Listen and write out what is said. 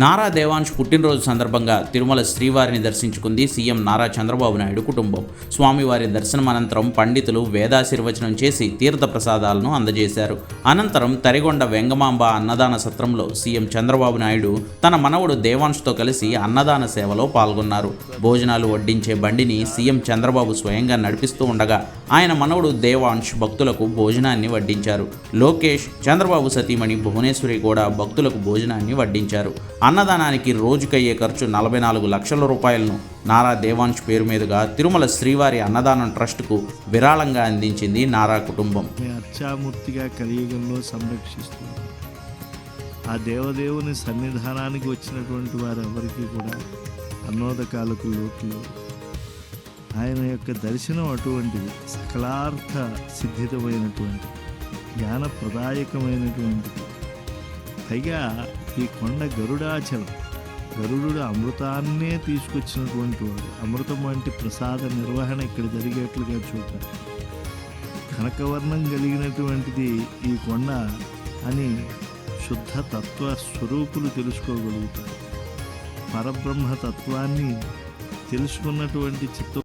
నారా దేవాంశ్ పుట్టినరోజు సందర్భంగా తిరుమల శ్రీవారిని దర్శించుకుంది సీఎం నారా చంద్రబాబు నాయుడు కుటుంబం. స్వామివారి దర్శనం అనంతరం పండితులు వేదాశీర్వచనం చేసి తీర్థ ప్రసాదాలను అందజేశారు. అనంతరం తరిగొండ వెంగమాంబ అన్నదాన సత్రంలో సీఎం చంద్రబాబు నాయుడు తన మనవడు దేవాంశ్తో కలిసి అన్నదాన సేవలో పాల్గొన్నారు. భోజనాలు వడ్డించే బండిని సీఎం చంద్రబాబు స్వయంగా నడిపిస్తూ ఉండగా ఆయన మనవడు దేవాంశ్ భక్తులకు భోజనాన్ని వడ్డించారు. లోకేష్, చంద్రబాబు సతీమణి భువనేశ్వరి కూడా భక్తులకు భోజనాన్ని వడ్డించారు. అన్నదానానికి రోజుకయ్యే ఖర్చు 44 లక్షల రూపాయలను నారా దేవాంశ్ పేరు మీదుగా తిరుమల శ్రీవారి అన్నదానం ట్రస్టుకు విరాళంగా అందించింది నారా కుటుంబం. అర్చామూర్తిగా కలియుగంలో సంరక్షిస్తుంది. ఆ దేవదేవుని సన్నిధానానికి వచ్చినటువంటి వారెవరికి కూడా అన్నోదకాలకు లోట్లు. ఆయన యొక్క దర్శనం అటువంటిది, సకలార్థ సిద్ధితమైనటువంటి జ్ఞానప్రదాయకమైనటువంటిది. పైగా ఈ కొండ గరుడాచలం, గరుడు అమృతాన్నే తీసుకొచ్చినటువంటి వాడు. అమృతం వంటి ప్రసాద నిర్వహణ ఇక్కడ జరిగేట్లుగా చూడాలి. కనకవర్ణం కలిగినటువంటిది ఈ కొండ అని శుద్ధ తత్వ స్వరూపులు తెలుసుకోగలుగుతారు. పరబ్రహ్మ తత్వాన్ని తెలుసుకున్నటువంటి చిత్త